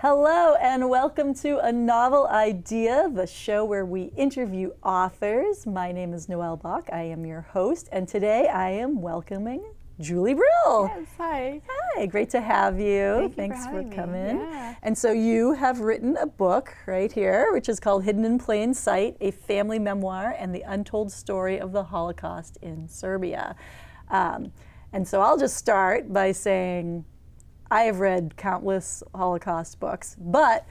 Hello and welcome to A Novel Idea, the show where we interview authors. My name is Noelle Bach. I am your host, and today I am welcoming Julie Brill. Yes, hi. Hi, great to have you. Thanks for me. coming. Yeah. And so you have written a book right here, which is called Hidden in Plain Sight, a family memoir and the untold story of the Holocaust in Serbia. And so I'll just start by saying, I have read countless Holocaust books, but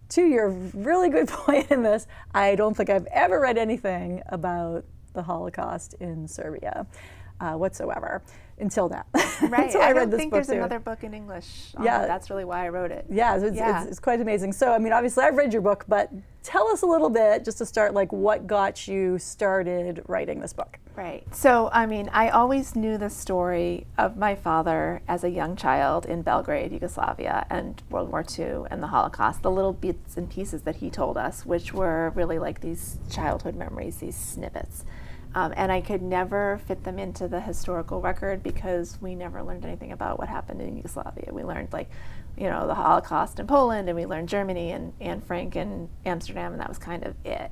to your really good point in this, I don't think I've ever read anything about the Holocaust in Serbia whatsoever until now. Right. So I read don't this think book there's too. another book in English. Yeah. That's really why I wrote it. Yeah, it's quite amazing. So, I mean, obviously I've read your book, but tell us a little bit, just to start, like what got you started writing this book? Right. So, I mean, I always knew the story of my father as a young child in Belgrade, Yugoslavia, and World War II and the Holocaust, the little bits and pieces that he told us, which were really like these childhood memories, these snippets. And I could never fit them into the historical record because we never learned anything about what happened in Yugoslavia. We learned, like, you know, the Holocaust in Poland, and we learned Germany and Anne Frank and Amsterdam, and that was kind of it.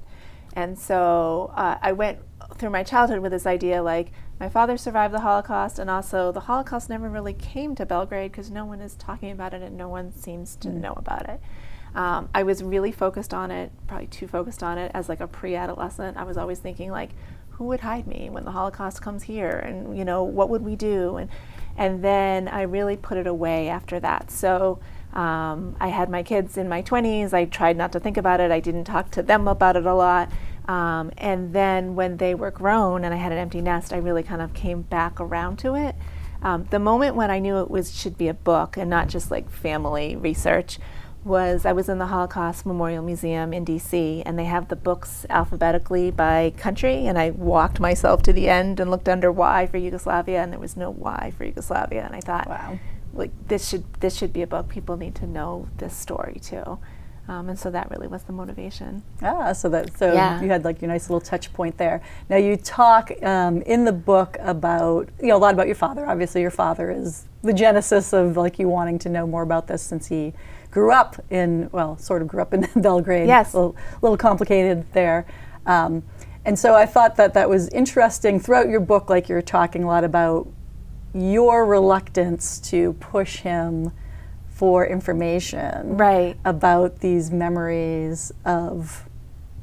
And so I went through my childhood with this idea, like, my father survived the Holocaust, and also the Holocaust never really came to Belgrade because no one is talking about it and no one seems to know about it. I was really focused on it, probably too focused on it as like a pre-adolescent. I was always thinking, like, who would hide me when the Holocaust comes here, and you know, what would we do? And then I really put it away after that. So I had my kids in my 20s. I tried not to think about it. I didn't talk to them about it a lot. And then when they were grown and I had an empty nest, I really kind of came back around to it. The moment when I knew it should be a book and not just like family research was I was in the Holocaust Memorial Museum in DC, and they have the books alphabetically by country, and I walked myself to the end and looked under Y for Yugoslavia, and there was no Y for Yugoslavia, and I thought, Wow. like, this should be a book. People need to know this story too. And so that really was the motivation. So Yeah. you had like your nice little touch point there. Now you talk in the book about, you know, a lot about your father. Obviously your father is the genesis of like you wanting to know more about this, since he sort of grew up in Belgrade. Yes. A little complicated there. And so I thought that was interesting throughout your book, like you're talking a lot about your reluctance to push him for information about these memories of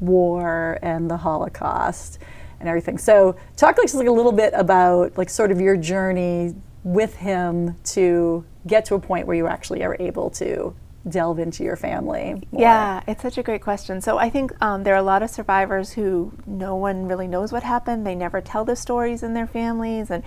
war and the Holocaust and everything. So talk just like a little bit about like sort of your journey with him to get to a point where you actually are able to delve into your family more. Yeah, it's such a great question. So I think there are a lot of survivors who no one really knows what happened. They never tell the stories in their families, and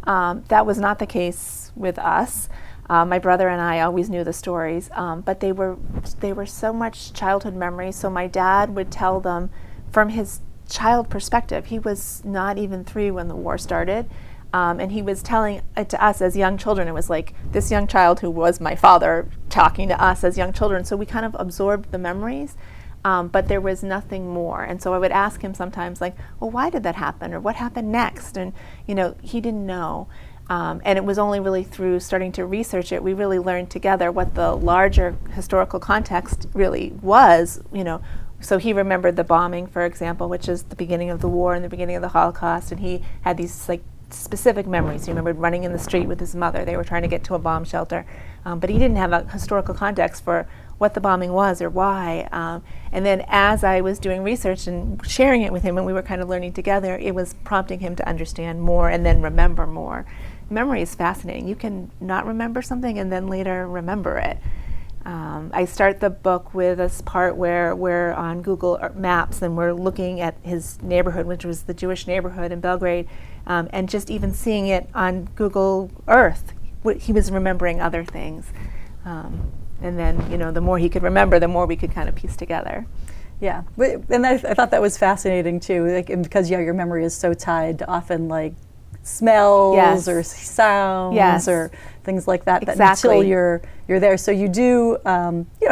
that was not the case with us. My brother and I always knew the stories, but they were so much childhood memories. So my dad would tell them from his child perspective. He was not even 3 when the war started. And he was telling it to us as young children. It was like this young child who was my father talking to us as young children. So we kind of absorbed the memories, but there was nothing more. And so I would ask him sometimes, like, well, why did that happen? Or what happened next? And, you know, he didn't know. And it was only really through starting to research it, we really learned together what the larger historical context really was, you know. So he remembered the bombing, for example, which is the beginning of the war and the beginning of the Holocaust. And he had these, like, specific memories. He remembered running in the street with his mother. They were trying to get to a bomb shelter. But he didn't have a historical context for what the bombing was or why. And then as I was doing research and sharing it with him, and we were kind of learning together, it was prompting him to understand more and then remember more. Memory is fascinating. You can not remember something and then later remember it. I start the book with this part where we're on Google Maps and we're looking at his neighborhood, which was the Jewish neighborhood in Belgrade, and just even seeing it on Google Earth, he was remembering other things. And then, you know, the more he could remember, the more we could kind of piece together. Yeah, and I thought that was fascinating too, like, and because your memory is so tied to often like smells or sounds or things like that. That until you're there, so you do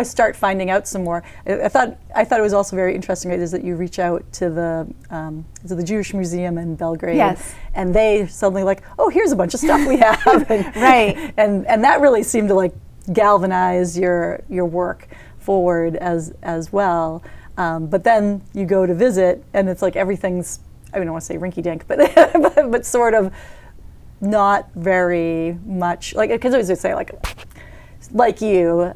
start finding out some more. I thought it was also very interesting, right, is that you reach out to the Jewish Museum in Belgrade, and they suddenly like, oh, here's a bunch of stuff we have, and, right, and that really seemed to like galvanize your work forward as well. But then you go to visit, and it's like everything's, I don't want to say rinky-dink, but but sort of not very much, like, because I was going to say, like you,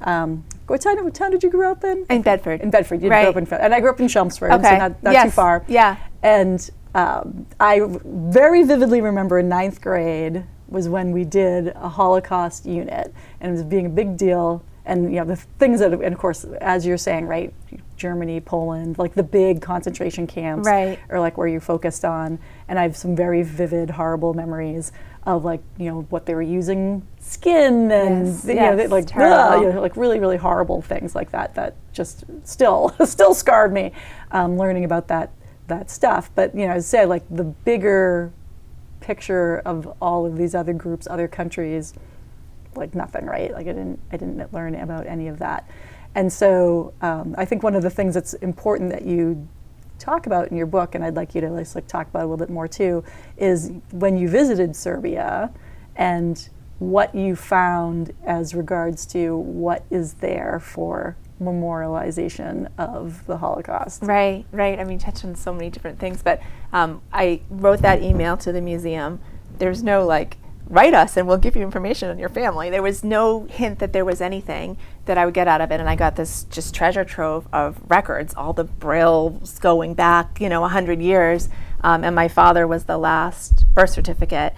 what town did you grow up in? In Bedford. In Bedford. You Right. grew up in Bedford. And I grew up in Chelmsford, Okay. so not Yes. too far. Yeah. And I very vividly remember in 9th grade was when we did a Holocaust unit, and it was being a big deal. And the things that, and of course, as you're saying, right, Germany, Poland, like the big concentration camps, Right. or like where you're focused on. And I have some very vivid, horrible memories of what they were using, skin and Yes, yes, like terrible. like really, really horrible things like that just still scarred me, learning about that stuff. But as I said, like the bigger picture of all of these other groups, other countries, like nothing, right? Like I didn't learn about any of that. And so I think one of the things that's important that you talk about in your book, and I'd like you to talk about a little bit more too, is when you visited Serbia and what you found as regards to what is there for memorialization of the Holocaust. Right. I mean, touched on so many different things, but I wrote that email to the museum. There's no write us and we'll give you information on your family. There was no hint that there was anything that I would get out of it, and I got this just treasure trove of records, all the Brills going back, 100 years, and my father was the last birth certificate.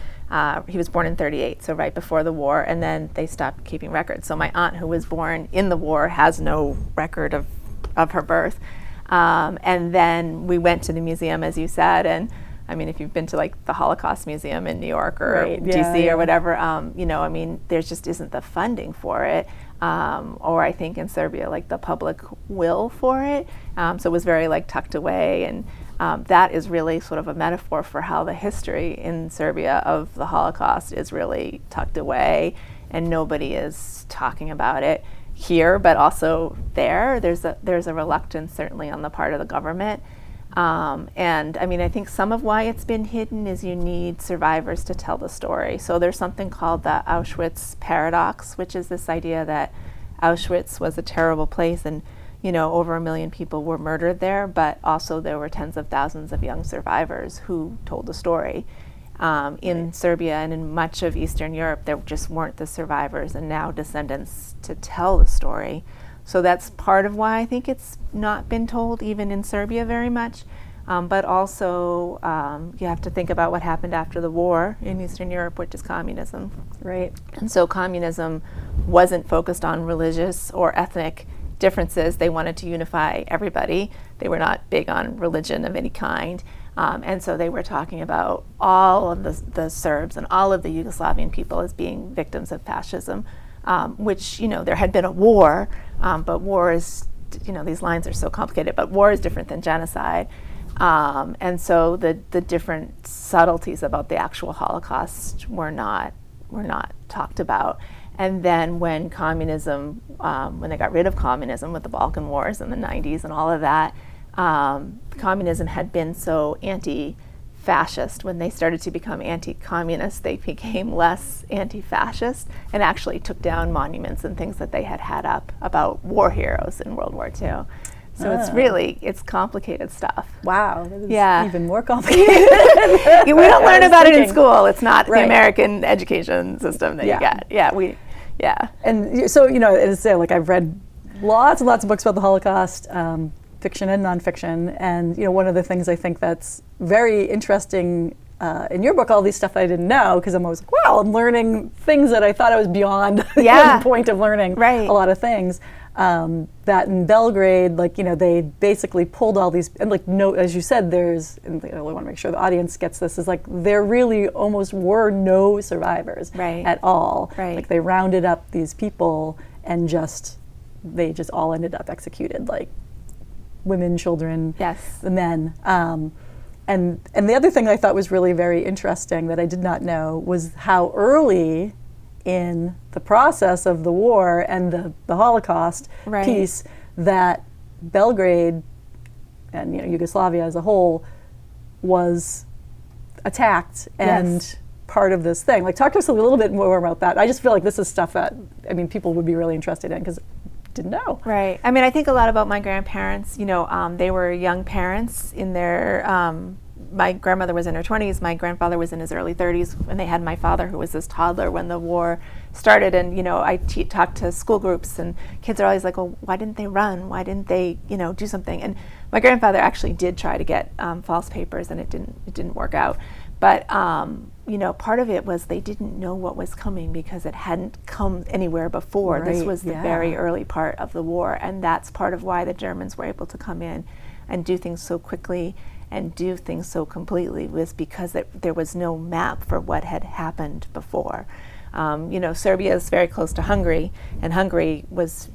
He was born in 1938, so right before the war, and then they stopped keeping records. So my aunt, who was born in the war, has no record of her birth. And then we went to the museum, as you said, and I mean, if you've been to the Holocaust Museum in New York or right. DC or whatever, I mean, there just isn't the funding for it, or I think in Serbia, the public will for it. So it was very tucked away, and that is really sort of a metaphor for how the history in Serbia of the Holocaust is really tucked away, and nobody is talking about it here, but also there. There's a reluctance, certainly on the part of the government. And I mean, I think some of why it's been hidden is you need survivors to tell the story. So there's something called the Auschwitz paradox, which is this idea that Auschwitz was a terrible place, and over 1 million people were murdered there, but also there were tens of thousands of young survivors who told the story. In Serbia and in much of Eastern Europe, there just weren't the survivors and now descendants to tell the story. So that's part of why I think it's not been told even in Serbia very much. But also you have to think about what happened after the war in Eastern Europe, which is communism. Right. And so communism wasn't focused on religious or ethnic differences. They wanted to unify everybody. They were not big on religion of any kind. And so they were talking about all of the Serbs and all of the Yugoslavian people as being victims of fascism. Which, there had been a war, but war is, these lines are so complicated, but war is different than genocide. And so the different subtleties about the actual Holocaust were not talked about. And then when communism, when they got rid of communism with the Balkan Wars in the 90s and all of that, communism had been so anti-fascist. When they started to become anti-communist, they became less anti-fascist and actually took down monuments and things that they had up about war heroes in World War II. So it's complicated stuff. Wow, that is even more complicated. We don't learn about it in thinking. school. It's not Right. the American education system that you get. And so, as I say, I've read lots and lots of books about the Holocaust, fiction and nonfiction. And, one of the things I think that's very interesting in your book, all these stuff I didn't know, because I'm always like, wow, I'm learning things that I thought I was beyond the point of learning a lot of things. That in Belgrade, they basically pulled all these, and as you said, there's, and I really want to make sure the audience gets this, is there really almost were no survivors at all. Right. They rounded up these people and they just all ended up executed, women, children, the men. And the other thing I thought was really very interesting that I did not know was how early in the process of the war and the Holocaust piece that Belgrade and Yugoslavia as a whole was attacked and part of this thing. Like, talk to us a little bit more about that. I just feel like this is stuff that, I mean, people would be really interested in because didn't know. Right. I mean, I think a lot about my grandparents. You know, they were young parents in their, my grandmother was in her 20s, my grandfather was in his early 30s, and they had my father, who was this toddler when the war started. And, you know, I talked to school groups, and kids are always like, well, why didn't they run? Why didn't they, you know, do something? And my grandfather actually did try to get false papers, and it didn't work out. But, you know, part of it was they didn't know what was coming because it hadn't come anywhere before. Right, this was the very early part of the war, and that's part of why the Germans were able to come in and do things so quickly and do things so completely, was because there was no map for what had happened before. You know, Serbia is very close to Hungary, and Hungary was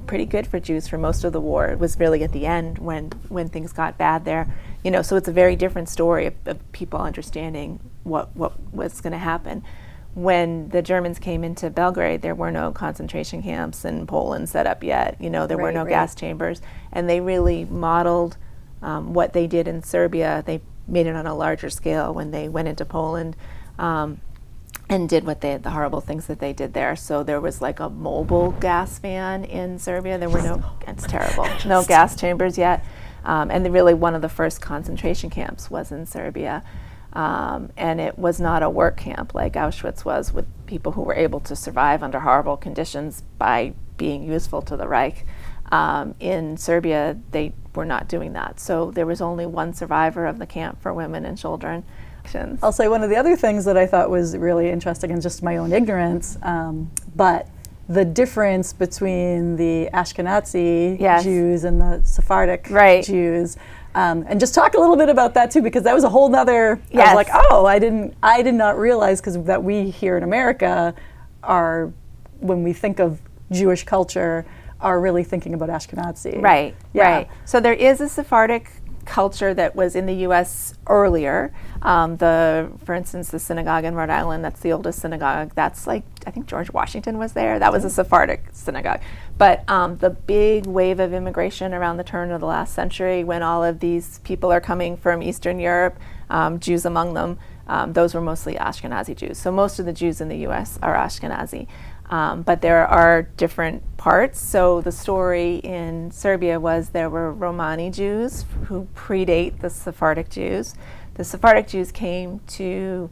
pretty good for Jews for most of the war. It was really at the end when things got bad there. You know, so it's a very different story of people understanding what was going to happen. When the Germans came into Belgrade, there were no concentration camps in Poland set up yet. You know, there were no gas chambers, and they really modeled what they did in Serbia. They made it on a larger scale when they went into Poland and did the horrible things that they did there. So there was like a mobile gas van in Serbia. There were it's terrible, no gas chambers yet. And really one of the first concentration camps was in Serbia. And it was not a work camp like Auschwitz was, with people who were able to survive under horrible conditions by being useful to the Reich. In Serbia, they were not doing that. So there was only one survivor of the camp for women and children. I'll say one of the other things that I thought was really interesting, and just my own ignorance, but the difference between the Ashkenazi Jews and the Sephardic Jews. And just talk a little bit about that too, because that was a whole nother, I was like, oh, I did not realize, because that we here in America are, when we think of Jewish culture, are really thinking about Ashkenazi. Right, right. So there is a Sephardic culture that was in the U.S. earlier. For instance, the synagogue in Rhode Island, that's the oldest synagogue. That's like, I think George Washington was there. That was a Sephardic synagogue. But the big wave of immigration around the turn of the last century, when all of these people are coming from Eastern Europe, Jews among them, those were mostly Ashkenazi Jews. So most of the Jews in the U.S. are Ashkenazi. But there are different parts. So the story in Serbia was there were Romani Jews who predate the Sephardic Jews. The Sephardic Jews came to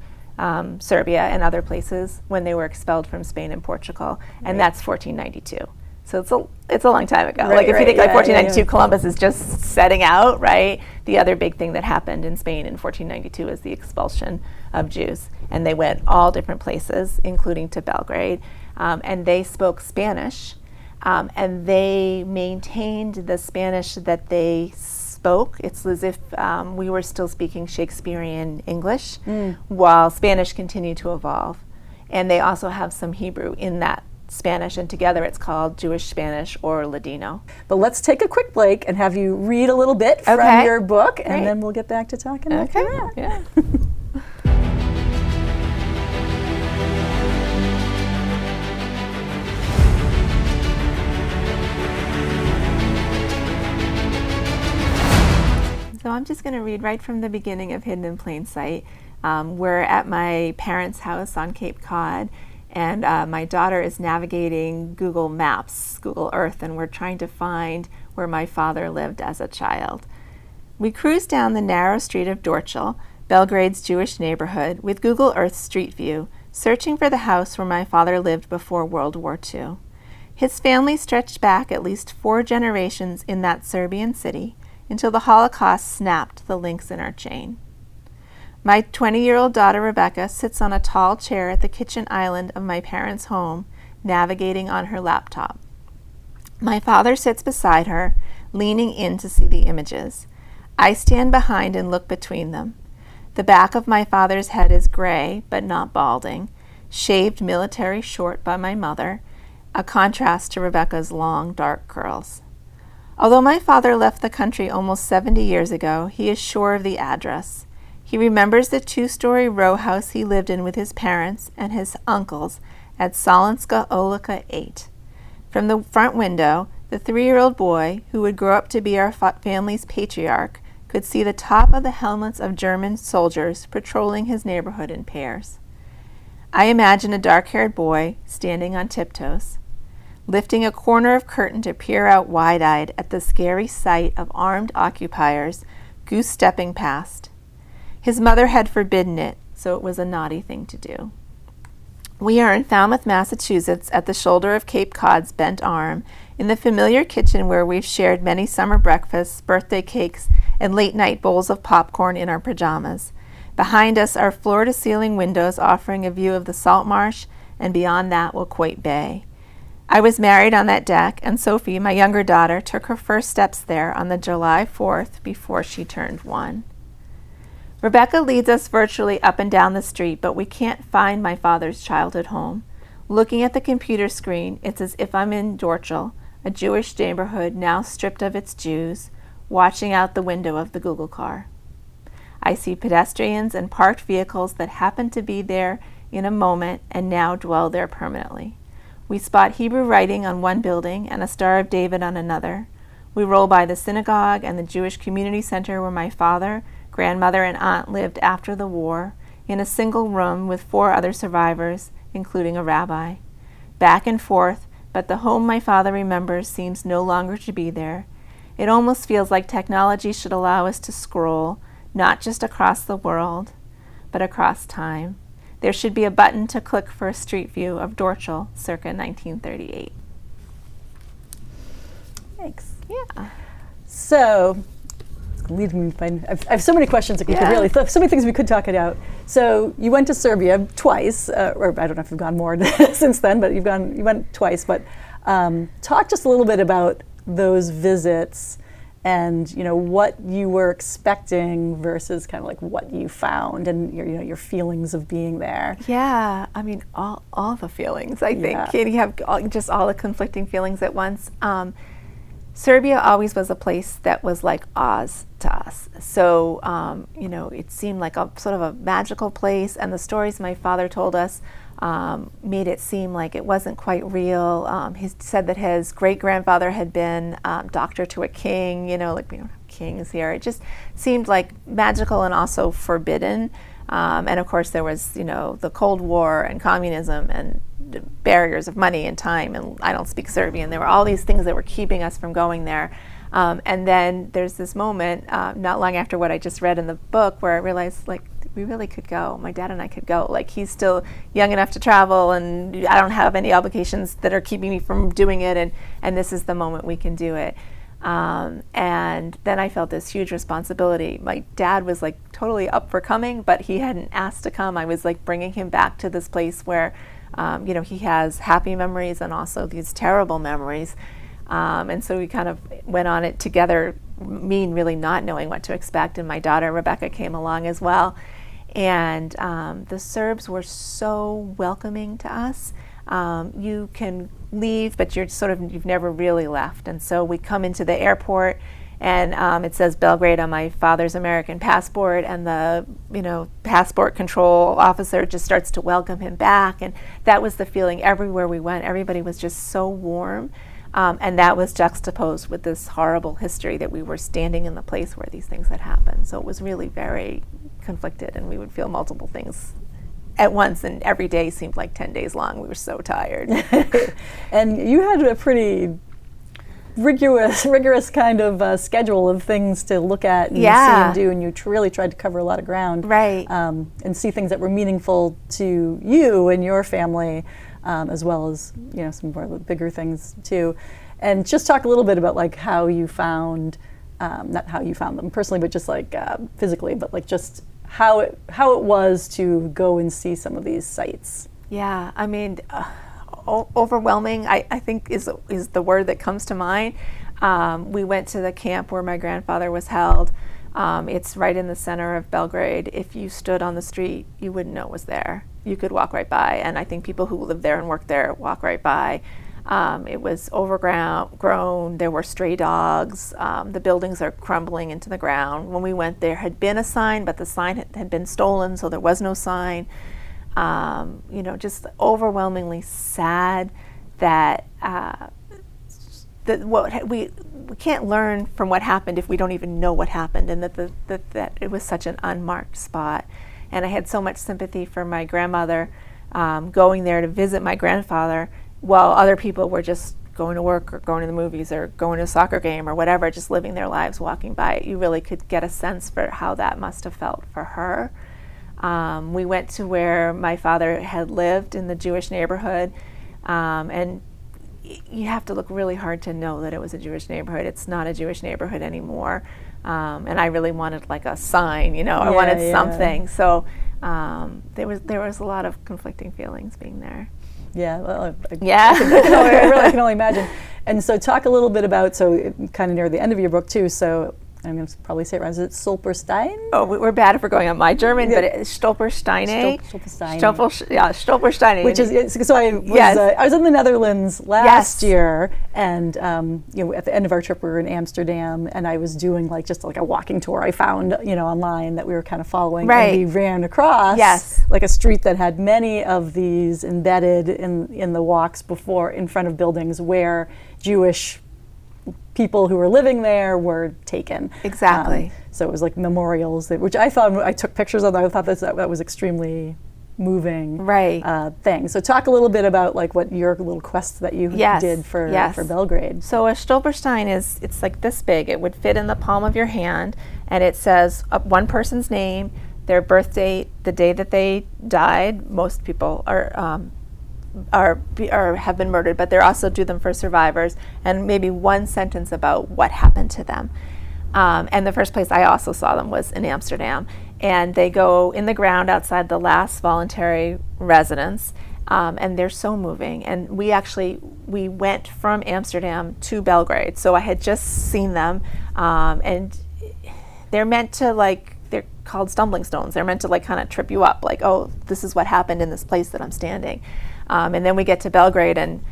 Serbia and other places when they were expelled from Spain and Portugal, and that's 1492. So it's a long time ago. Like if you think like 1492, Columbus is just setting out, right? The other big thing that happened in Spain in 1492 is the expulsion of Jews, and they went all different places, including to Belgrade. And they spoke Spanish, and they maintained the Spanish that they spoke. It's as if we were still speaking Shakespearean English, while Spanish continued to evolve. And they also have some Hebrew in that Spanish, and together it's called Jewish Spanish or Ladino. But let's take a quick break and have you read a little bit from your book, and then we'll get back to talking after that. Yeah. So I'm just going to read right from the beginning of Hidden in Plain Sight. We're at my parents' house on Cape Cod, and my daughter is navigating Google Maps, Google Earth, and we're trying to find where my father lived as a child. We cruised down the narrow street of Dorchel, Belgrade's Jewish neighborhood, with Google Earth Street View, searching for the house where my father lived before World War II. His family stretched back at least 4 generations in that Serbian city, until the Holocaust snapped the links in our chain. My 20-year-old daughter Rebecca sits on a tall chair at the kitchen island of my parents' home, navigating on her laptop. My father sits beside her, leaning in to see the images. I stand behind and look between them. The back of my father's head is gray, but not balding, shaved military short by my mother, a contrast to Rebecca's long, dark curls. Although my father left the country almost 70 years ago, he is sure of the address. He remembers the 2-story row house he lived in with his parents and his uncles at Solinska Olika 8. From the front window, the 3-year-old boy, who would grow up to be our family's patriarch, could see the top of the helmets of German soldiers patrolling his neighborhood in pairs. I imagine a dark-haired boy standing on tiptoes, lifting a corner of curtain to peer out wide-eyed at the scary sight of armed occupiers goose-stepping past. His mother had forbidden it, so it was a naughty thing to do. We are in Falmouth, Massachusetts, at the shoulder of Cape Cod's bent arm, in the familiar kitchen where we've shared many summer breakfasts, birthday cakes, and late-night bowls of popcorn in our pajamas. Behind us are floor-to-ceiling windows offering a view of the salt marsh, and beyond that, Wilquoit Bay. I was married on that deck, and Sophie, my younger daughter, took her first steps there on the July 4th before she turned 1. Rebecca leads us virtually up and down the street, but we can't find my father's childhood home. Looking at the computer screen, it's as if I'm in Dorchel, a Jewish neighborhood now stripped of its Jews, watching out the window of the Google car. I see pedestrians and parked vehicles that happened to be there in a moment and now dwell there permanently. We spot Hebrew writing on one building and a Star of David on another. We roll by the synagogue and the Jewish community center where my father, grandmother, and aunt lived after the war, in a single room with 4 other survivors, including a rabbi. Back and forth, but the home my father remembers seems no longer to be there. It almost feels like technology should allow us to scroll, not just across the world, but across time. There should be a button to click for a street view of Dorchel circa 1938. Thanks. Yeah. So, lead me. I have so many questions that we could really, so many things we could talk about. So you went to Serbia twice, or I don't know if you've gone more since then, but you went twice. But talk just a little bit about those visits, and what you were expecting versus kind of like what you found, and your feelings of being there. Yeah, I mean all the feelings. I think you have just all the conflicting feelings at once. Serbia always was a place that was like Oz to us. So, it seemed like a sort of a magical place, and the stories my father told us made it seem like it wasn't quite real. He said that his great-grandfather had been doctor to a king, kings here. It just seemed like magical and also forbidden. And of course there was, the Cold War and communism and barriers of money and time, and I don't speak Serbian. There were all these things that were keeping us from going there. And then there's this moment, not long after what I just read in the book, where I realized, we really could go. My dad and I could go. He's still young enough to travel, and I don't have any obligations that are keeping me from doing it, and this is the moment we can do it. And then I felt this huge responsibility. My dad was totally up for coming, but he hadn't asked to come. I was bringing him back to this place where, he has happy memories and also these terrible memories. And so we kind of went on it together, me really not knowing what to expect. And my daughter, Rebecca, came along as well. And the Serbs were so welcoming to us. You can leave, but you've never really left. And so we come into the airport, and it says Belgrade on my father's American passport, and the passport control officer just starts to welcome him back. And that was the feeling everywhere we went. Everybody was just so warm, and that was juxtaposed with this horrible history that we were standing in the place where these things had happened. So it was really very conflicted, and we would feel multiple things at once, and every day seemed like 10 days long. We were so tired. And you had a pretty rigorous kind of schedule of things to look at and see and do, and you really tried to cover a lot of ground, right? And see things that were meaningful to you and your family, as well as some more bigger things too. And just talk a little bit about how you found, not how you found them personally, but just physically, but just how it was to go and see some of these sites. Yeah, I mean, overwhelming, I think is the word that comes to mind. We went to the camp where my grandfather was held. It's right in the center of Belgrade. If you stood on the street, you wouldn't know it was there. You could walk right by, and I think people who live there and work there walk right by. It was overgrown. There were stray dogs. The buildings are crumbling into the ground. When we went, there had been a sign, but the sign had been stolen, so there was no sign. Just overwhelmingly sad that we can't learn from what happened if we don't even know what happened, and that it was such an unmarked spot. And I had so much sympathy for my grandmother, going there to visit my grandfather while other people were just going to work or going to the movies or going to a soccer game or whatever, just living their lives walking by it. You really could get a sense for how that must have felt for her. We went to where my father had lived in the Jewish neighborhood, and you have to look really hard to know that it was a Jewish neighborhood. It's not a Jewish neighborhood anymore. And I really wanted like a sign, I wanted something. So there was a lot of conflicting feelings being there. Yeah, well, I can only imagine. And so talk a little bit about, so kind of near the end of your book too, so I'm going to probably say it right. Is it Stolperstein? Oh, we're bad if we're going on my German, but it's Stolpersteine. Stolpersteine. Which is, so I was in the Netherlands last year, and at the end of our trip we were in Amsterdam, and I was doing just like a walking tour I found online that we were kind of following, and we ran across like a street that had many of these embedded in the walks before in front of buildings where Jewish people who were living there were taken. Exactly. So it was like memorials, which I took pictures of. I thought that was extremely moving thing. So talk a little bit about like what your little quest that you did for Belgrade. So a Stolperstein it's like this big. It would fit in the palm of your hand, and it says one person's name, their birth date, the day that they died. Most people are have been murdered, but they also do them for survivors, and maybe one sentence about what happened to them. And the first place I also saw them was in Amsterdam, and they go in the ground outside the last voluntary residence, and they're so moving. And we went from Amsterdam to Belgrade, so I had just seen them, and they're meant to they're called stumbling stones. They're meant to kind of trip you up, oh, this is what happened in this place that I'm standing. And then we get to Belgrade, and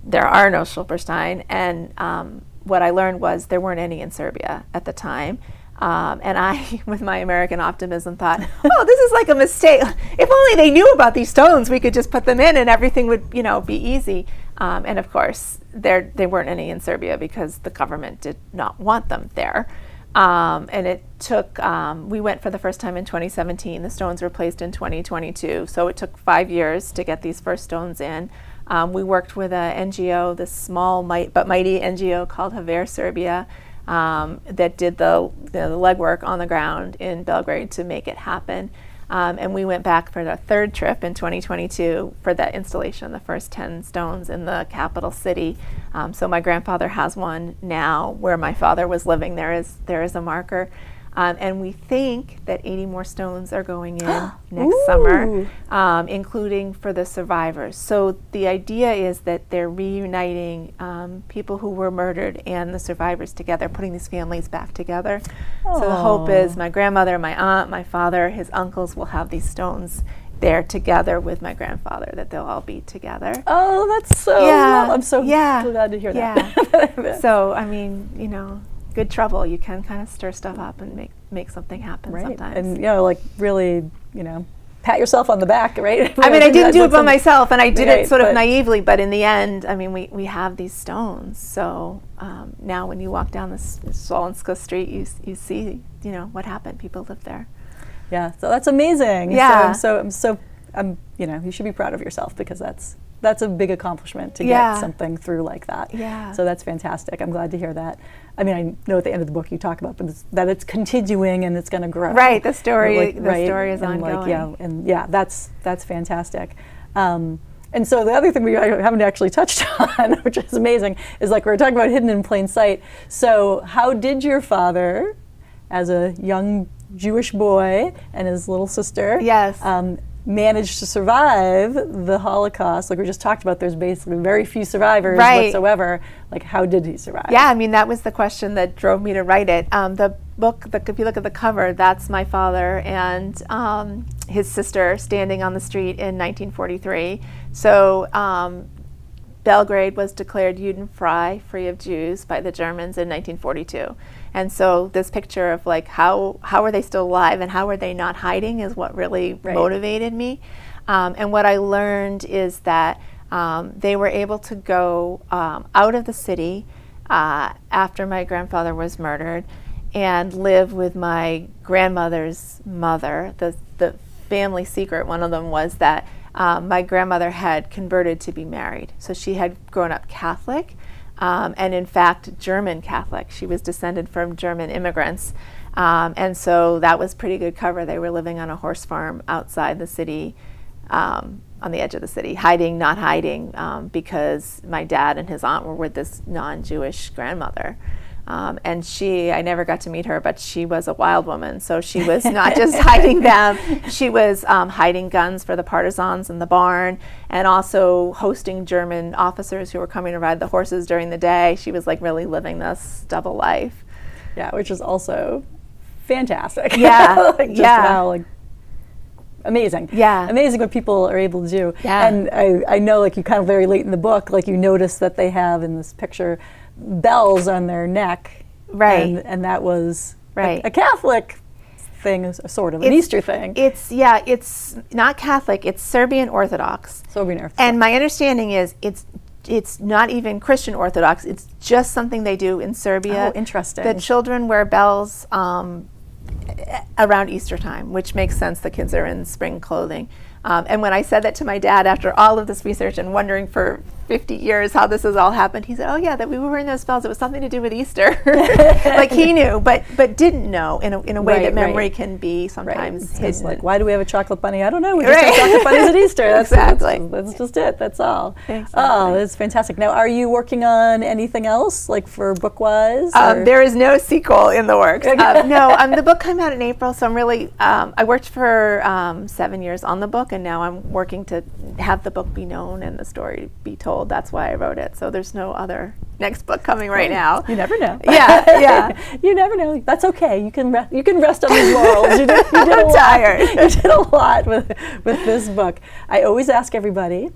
there are no Stolperstein. And what I learned was there weren't any in Serbia at the time. And I, with my American optimism, thought, oh, this is like a mistake. If only they knew about these stones, we could just put them in and everything would, be easy. And of course, they weren't any in Serbia because the government did not want them there. And it took, we went for the first time in 2017. The stones were placed in 2022. So it took 5 years to get these first stones in. We worked with an NGO, this small but mighty NGO called Haver Serbia, that did the legwork on the ground in Belgrade to make it happen. And we went back for the third trip in 2022 for that installation, the first 10 stones in the capital city. So my grandfather has one now where my father was living. There is a marker. And we think that 80 more stones are going in next summer, including for the survivors. So the idea is that they're reuniting people who were murdered and the survivors together, putting these families back together. So the hope is my grandmother, my aunt, my father, his uncles will have these stones there together with my grandfather, that they'll all be together. Oh, that's so I'm so glad to hear that. Yeah. So, I mean, good trouble. You can kind of stir stuff up and make something happen sometimes. And really, pat yourself on the back, right? I mean, I didn't do it by myself, and I did it sort of naively, but in the end, I mean, we have these stones. So now when you walk down this Solinska street, you see, what happened. People lived there. Yeah, so that's amazing. Yeah. So you should be proud of yourself, because that's a big accomplishment to get something through like that. Yeah. So that's fantastic. I'm glad to hear that. I mean, I know at the end of the book you talk about that it's continuing and it's going to grow. Right. The story is ongoing. That's fantastic. And so the other thing we haven't actually touched on, which is amazing, is we were talking about hidden in plain sight. So how did your father, as a young Jewish boy, and his little sister, managed to survive the Holocaust? Like we just talked about, there's basically very few survivors whatsoever. How did he survive? Yeah, I mean, that was the question that drove me to write it. The book, if you look at the cover, that's my father and his sister standing on the street in 1943. So Belgrade was declared Judenfrei, free of Jews, by the Germans in 1942. And so this picture of how are they still alive and how are they not hiding is what really motivated me. And what I learned is that they were able to go out of the city after my grandfather was murdered and live with my grandmother's mother. The family secret, one of them was that my grandmother had converted to be married. So she had grown up Catholic, and in fact, German Catholic. She was descended from German immigrants. And so that was pretty good cover. They were living on a horse farm outside the city, on the edge of the city, hiding, not hiding, because my dad and his aunt were with this non-Jewish grandmother. And I never got to meet her, but she was a wild woman. So she was not just hiding them, she was hiding guns for the partisans in the barn, and also hosting German officers who were coming to ride the horses during the day. She was like really living this double life. Yeah, which is also fantastic. Yeah, like just yeah. how, like, amazing. Yeah. Amazing what people are able to do. Yeah. And I know, like, you kind of very late in the book, like, you notice that they have in this picture bells on their neck. Right. And that was right. a Catholic thing, sort of, an Easter thing. It's not Catholic, it's Serbian Orthodox. Serbian Orthodox. And my understanding is it's not even Christian Orthodox, it's just something they do in Serbia. Oh, interesting. The children wear bells around Easter time, which makes sense. The kids are in spring clothing. And when I said that to my dad after all of this research and wondering for 50 years how this has all happened, he said, oh yeah, that we were wearing those bells, it was something to do with Easter. Like he knew, but didn't know in a way that memory can be sometimes hidden. Like, why do we have a chocolate bunny? I don't know, we just have chocolate bunnies at Easter. That's just it, that's all. Exactly. Oh, that's fantastic. Now, are you working on anything else, like for book-wise? There is no sequel in the works. No, the book came out in April, so I'm really, I worked for 7 years on the book, and now I'm working to have the book be known and the story be told. That's why I wrote it. So there's no other next book coming right now. You never know. Yeah. You never know. That's okay. You can rest on these laurels. You did I'm a lot. tired. You did a lot with this book. I always ask everybody,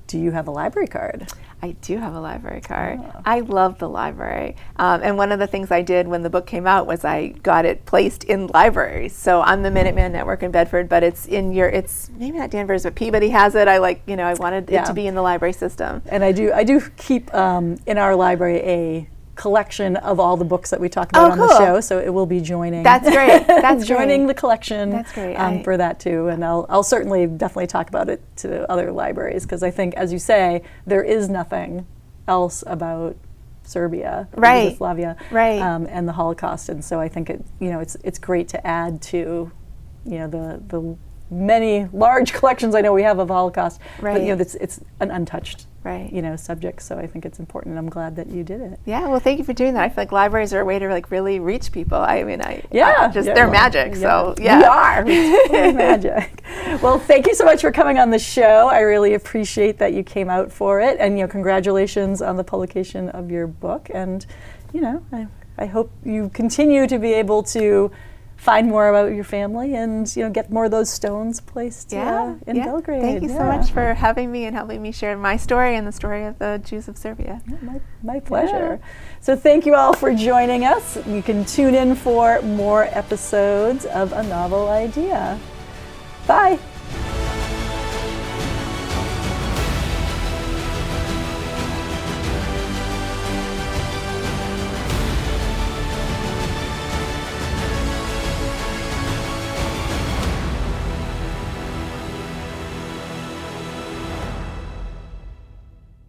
do you have a library card? I do have a library card. Oh. I love the library. And one of the things I did when the book came out was I got it placed in libraries. So I'm the Minuteman Network in Bedford, but it's maybe not Danvers, but Peabody has it. I wanted it to be in the library system. And I do keep in our library a collection of all the books that we talk about on the show, so it will be joining. That's great. That's joining the collection. That's great. For that too, and I'll certainly definitely talk about it to other libraries, because I think, as you say, there is nothing else about Serbia, Yugoslavia, and the Holocaust, and so I think it's great to add to the many large collections I know we have of Holocaust, but it's an untouched subject, so I think it's important, and I'm glad that you did it. Yeah, well, thank you for doing that. I feel like libraries are a way to really reach people. I mean, they're magic. So we are. It's magic. Well, thank you so much for coming on the show. I really appreciate that you came out for it, and congratulations on the publication of your book. And I hope you continue to be able to find more about your family and get more of those stones placed in Belgrade. Thank you so much for having me and helping me share my story and the story of the Jews of Serbia. My pleasure. So thank you all for joining us. You can tune in for more episodes of A Novel Idea. Bye.